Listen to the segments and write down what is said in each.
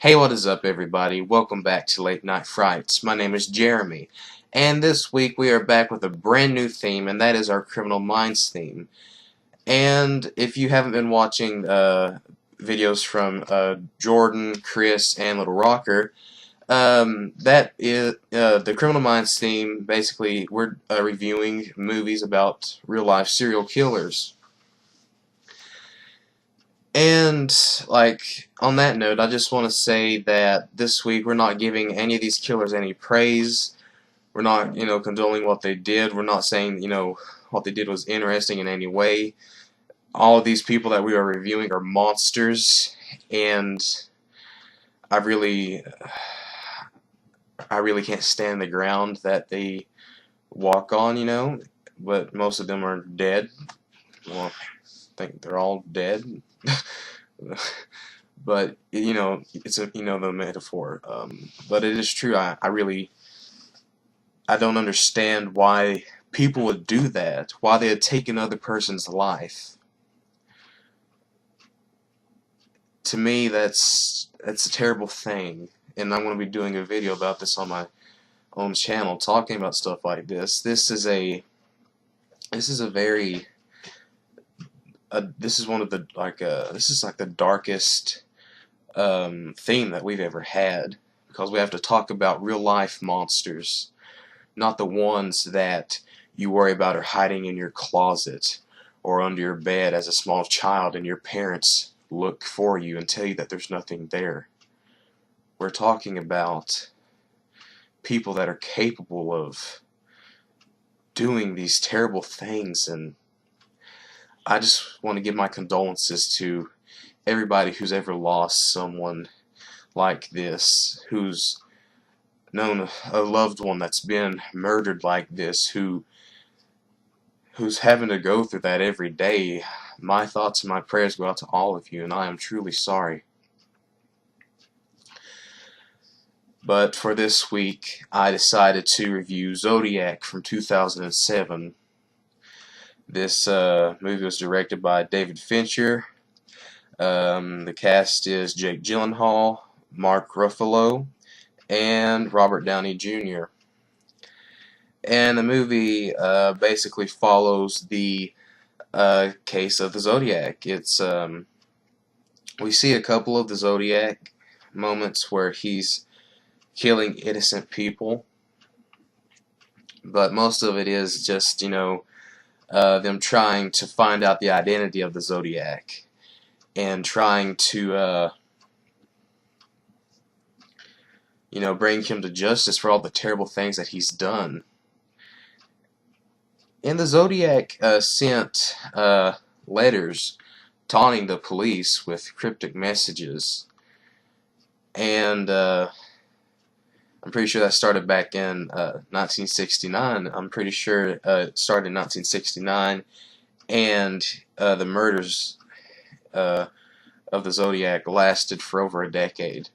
Hey, what is up, everybody? Welcome back to Late Night Frights. My name is Jeremy, and this week we are back with a brand new theme, and that is our Criminal Minds theme. And if you haven't been watching videos from Jordan, Chris, and Little Rocker, that is the Criminal Minds theme. Basically, we're reviewing movies about real-life serial killers. And, on that note, I just want to say that this week we're not giving any of these killers any praise. We're not, condoning what they did. We're not saying, what they did was interesting in any way. All of these people that we are reviewing are monsters, and I really, I really can't stand the ground that they walk on, but most of them are dead. Well, I think they're all dead. But it's the metaphor. But it is true. I don't understand why people would do that. Why they would take another person's life. To me, that's a terrible thing, and I'm going to be doing a video about this on my own channel, talking about stuff like this. This is one of the this is like the darkest theme that we've ever had, because we have to talk about real life monsters, not the ones that you worry about are hiding in your closet or under your bed as a small child and your parents look for you and tell you that there's nothing there. We're talking about people that are capable of doing these terrible things, and I just want to give my condolences to everybody who's ever lost someone like this, who's known a loved one that's been murdered like this, who's having to go through that every day. My thoughts and my prayers go out to all of you, and I am truly sorry. But for this week, I decided to review Zodiac from 2007. This movie was directed by David Fincher. The cast is Jake Gyllenhaal, Mark Ruffalo, and Robert Downey Jr. And the movie basically follows the case of the Zodiac. We see a couple of the Zodiac moments where he's killing innocent people, but most of it is just them trying to find out the identity of the Zodiac and trying to bring him to justice for all the terrible things that he's done. And the Zodiac sent letters taunting the police with cryptic messages, and I'm pretty sure that started back in 1969. I'm pretty sure it started in 1969, and the murders of the Zodiac lasted for over a decade.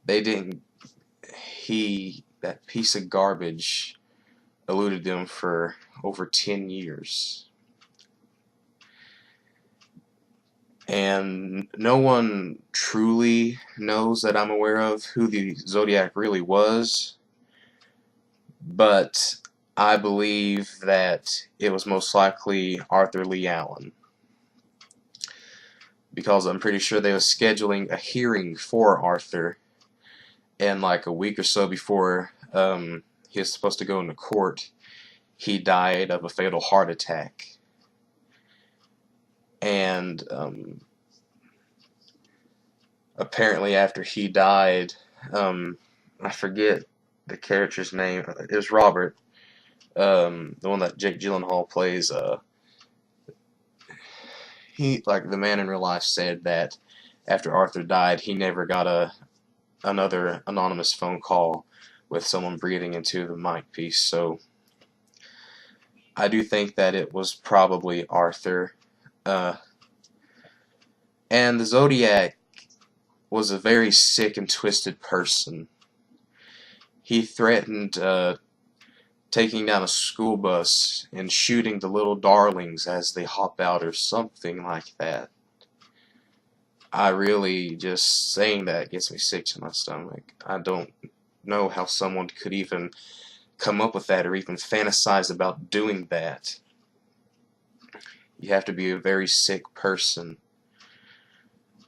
That piece of garbage eluded them for over 10 years. And no one truly knows, that I'm aware of, who the Zodiac really was, but I believe that it was most likely Arthur Lee Allen, because I'm pretty sure they were scheduling a hearing for Arthur, and like a week or so before he was supposed to go into court, he died of a fatal heart attack. And apparently after he died, I forget the character's name. It was Robert, the one that Jake Gyllenhaal plays. The man in real life said that after Arthur died, he never got another anonymous phone call with someone breathing into the mic piece. So I do think that it was probably Arthur. And the Zodiac was a very sick and twisted person. He threatened taking down a school bus and shooting the little darlings as they hop out, or something like that. I really, just saying that gets me sick to my stomach. I don't know how someone could even come up with that or even fantasize about doing that. You have to be a very sick person,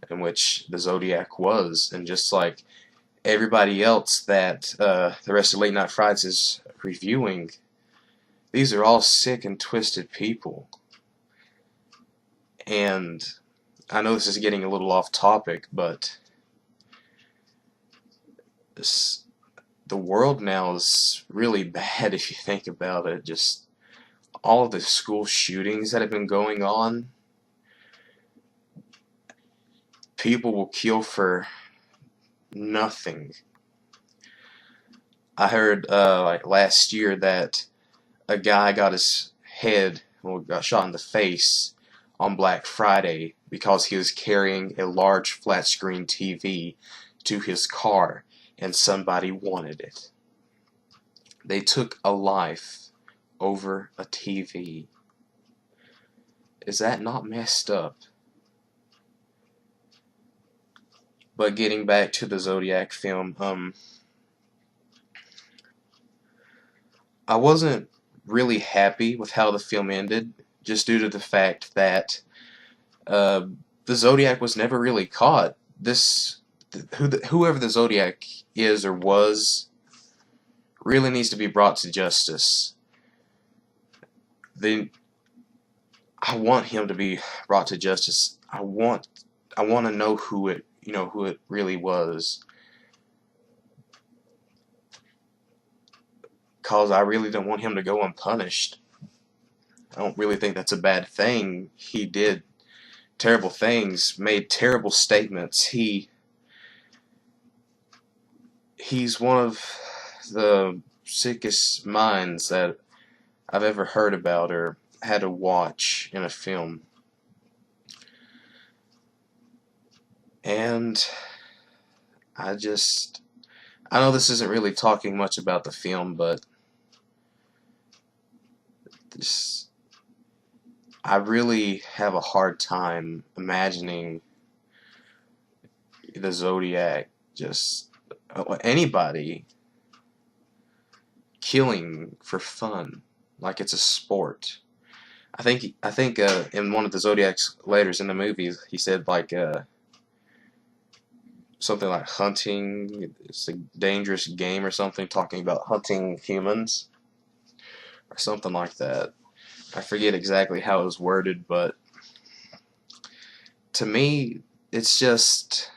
in which the Zodiac was, and just like everybody else that the rest of Late Night Frights is reviewing, these are all sick and twisted people. And I know this is getting a little off topic, but the world now is really bad if you think about it. Just all of the school shootings that have been going on. People will kill for nothing. I heard like last year that a guy got his head, well, got shot in the face on Black Friday because he was carrying a large flat screen TV to his car and somebody wanted it. They took a life over a TV. Is that not messed up? But getting back to the Zodiac film, I wasn't really happy with how the film ended, just due to the fact that the Zodiac was never really caught. Whoever the Zodiac is or was really needs to be brought to justice. I want him to be brought to justice. I want to know who it really was, cause I really don't want him to go unpunished. I don't really think that's a bad thing. He did terrible things, made terrible statements. He's one of the sickest minds that I've ever heard about or had to watch in a film. And I know this isn't really talking much about the film, but I really have a hard time imagining the Zodiac, just anybody killing for fun, like it's a sport. I think in one of the Zodiac's letters in the movie, he said like something like hunting, it's a dangerous game or something, talking about hunting humans or something like that. I forget exactly how it was worded, but to me, it's just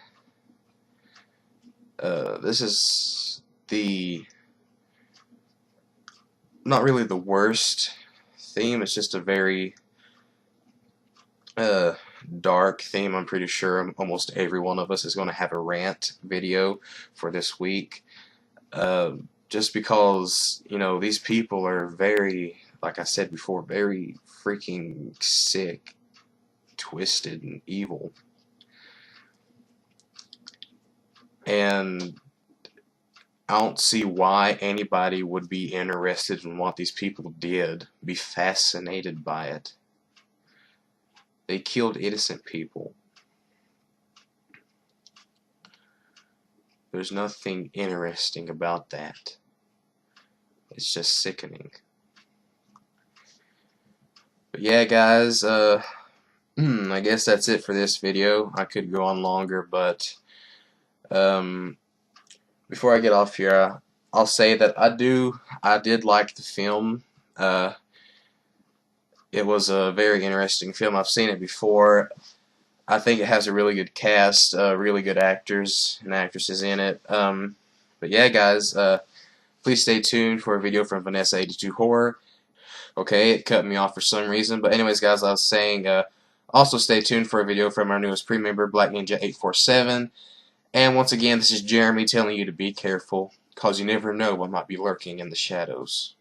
this is not really the worst theme. It's just a very dark theme. I'm pretty sure almost every one of us is going to have a rant video for this week. Just because, these people are very, like I said before, very freaking sick, twisted, and evil. And I don't see why anybody would be interested in what these people did, be fascinated by it. They killed innocent people. There's nothing interesting about that. It's just sickening. But yeah, guys, I guess that's it for this video. I could go on longer, but before I get off here, I'll say that I did like the film. It was a very interesting film. I've seen it before. I think it has a really good cast, really good actors and actresses in it. But yeah, guys, please stay tuned for a video from Vanessa82 Horror. Okay, it cut me off for some reason. But anyways, guys, I was saying, also stay tuned for a video from our newest pre-member, Black Ninja 847. And once again, this is Jeremy telling you to be careful, because you never know what might be lurking in the shadows.